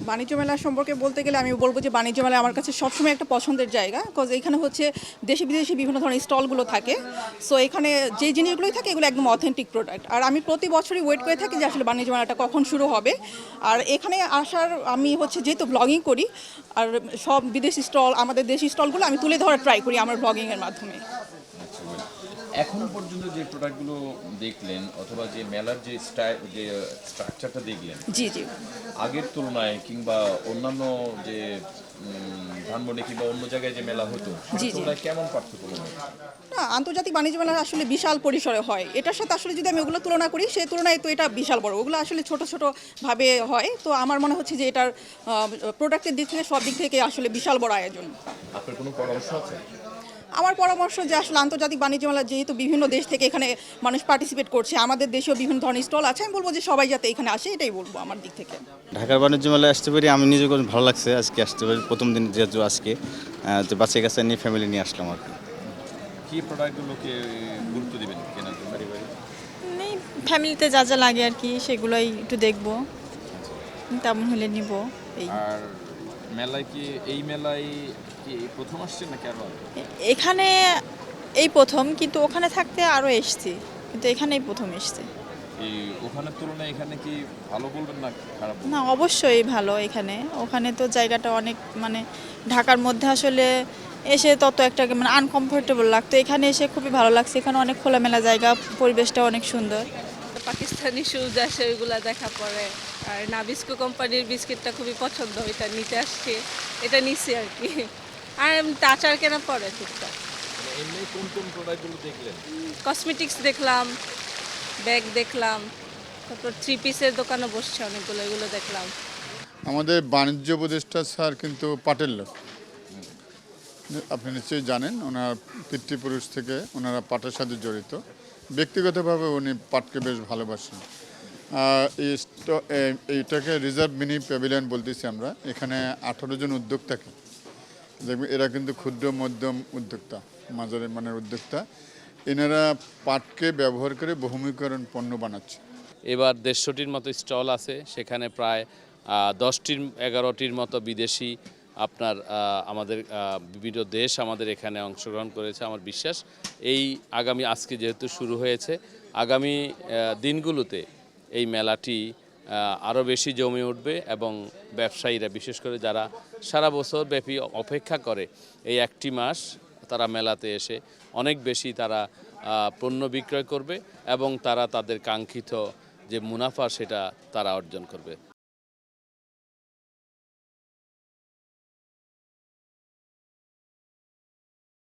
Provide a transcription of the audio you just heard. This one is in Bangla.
বাণিজ্য মেলা সম্পর্কে বলতে গেলে আমি বলবো যে বাণিজ্য মেলা আমার কাছে সবসময় একটা পছন্দের জায়গা, বিকজ এখানে হচ্ছে দেশি বিদেশি বিভিন্ন ধরনের স্টলগুলো থাকে। সো এখানে যে জিনিসগুলোই থাকে এগুলো একদম অথেন্টিক প্রোডাক্ট। আর আমি প্রতি বছরই ওয়েট করে থাকি যে আসলে বাণিজ্য মেলাটা কখন শুরু হবে। আর এখানে আসার আমি হচ্ছে যেহেতু ব্লগিং করি, আর সব বিদেশি স্টল আমাদের দেশি স্টলগুলো আমি তুলে ধরার ট্রাই করি আমার ব্লগিংয়ের মাধ্যমে। এখনো পর্যন্ত যে প্রোডাক্টগুলো দেখলেন অথবা যে মেলার যে স্ট্রাকচারটা দেখলেন, জি জি। আগের তুলনায় কিংবা অন্যান্য যে ধানমন্ডি কিংবা অন্য জায়গায় যে মেলা হতো জি জি। সেটার তুলনায় কেমন পার্থক্য মনে হয়? না, আন্তর্জাতিক বাণিজ্য মেলা আসলে বিশাল পরিসরে হয়। এটার সাথে আসলে যদি আমি ওগুলো তুলনা করি, সেই তুলনায় তো এটা বিশাল বড়। ওগুলো আসলে ছোট ছোট ভাবে হয়। তো আমার মনে হচ্ছে যে এটার প্রোডাক্টের দিক থেকে সব দিক থেকে আসলে বিশাল বড় আয়োজন। আপনার কোনো পরামর্শ আছে? আমার পরামর্শ যে আসলে আন্তর্জাতিক বাণিজ্য মেলা যেহেতু বিভিন্ন দেশ থেকে এখানে মানুষ পার্টিসিপেট করছে, আমাদের দেশেও বিভিন্ন ধরনের স্টল আছে, আমি বলবো যে সবাই যাতে এখানে আসে, এটাই বলবো আমার দিক থেকে। ঢাকার বাণিজ্য মেলায় আসতে পারি, আমি নিজে খুব ভালো লাগছে আজকে আসতে পারি, প্রথম দিন যেহেতু আজকে তো বাচ্চা কাছে নিয়ে ফ্যামিলি নিয়ে আসলাম আর কি। কি প্রোডাক্টগুলোকে গুরুত্ব দিবেন কেনার জন্য? এই ফ্যামিলিতে যা যা লাগে আর কি সেগুলোই একটু দেখবো, তেমন হলে নিব এই। আর মেলায় কি এই মেলায় কি প্রথম আসছেন নাকি আরো আগে? এখানে এই প্রথম, কিন্তু ওখানে থাকতে আরও এসছি, কিন্তু এখানেই প্রথম এসছি। এই ওখানের তুলনায় এখানে কি ভালো বলবেন না খারাপ বলবেন? না, অবশ্যই ভালো এখানে। ওখানে তো জায়গাটা অনেক মানে ঢাকার মধ্যে আসলে এসে তত একটা মানে আনকমফোর্টেবল লাগতো, এখানে এসে খুবই ভালো লাগছে। এখানে অনেক খোলামেলা জায়গা, পরিবেশটা অনেক সুন্দর। পাকিস্তানি শুজ আসে, ওইগুলা দেখা পড়ে। আর নাবিস্কো কোম্পানির বিস্কিটটা খুবই পছন্দ, এটা নিতে আসছি, এটা নিচ্ছি আর কি। আর এমনিতে আচার কেনা পড়ে টুকটাক। মানে এমনি কোন কোন প্রোডাক্টগুলো দেখলেন? কসমেটিক্স দেখলাম, ব্যাগ দেখলাম, তারপর থ্রি পিসের দোকানও বসছে অনেকগুলো, এগুলো দেখলাম। আমাদের বাণিজ্য উপদেষ্টা স্যার কিন্তু পাটের লোক, আপনি নিশ্চয়ই জানেন। ওনার পিতৃপুরুষ থেকে ওনারা পাটের সাথে জড়িত। ব্যক্তিগতভাবে উনি পাটকে বেশ ভালোবাসেন। এইটাকে রিজার্ভ মিনি প্যাভিলিয়ন বলতেছি আমরা। এখানে 18 জন উদ্যোক্তাকে দেখবেন, এরা কিন্তু ক্ষুদ্র মধ্যম উদ্যোক্তা, মাঝারি মানের উদ্যোক্তা। এনারা পাটকে ব্যবহার করে বহুমুখীকরণ পণ্য বানাচ্ছে। এবার 150টির মতো স্টল আছে, সেখানে প্রায় 10-11টির মতো বিদেশি আপনার আমাদের বিভিন্ন দেশ আমাদের এখানে অংশগ্রহণ করেছে। আমার বিশ্বাস এই আজকে যেহেতু শুরু হয়েছে, আগামী দিনগুলোতে এই মেলাটি আরও বেশি জমে উঠবে এবং ব্যবসায়ীরা, বিশেষ করে যারা সারা বছর ব্যাপী অপেক্ষা করে এই একটি মাস, তারা মেলাতে এসে অনেক বেশি তারা পণ্য বিক্রয় করবে এবং তারা তাদের কাঙ্ক্ষিত যে মুনাফা সেটা তারা অর্জন করবে।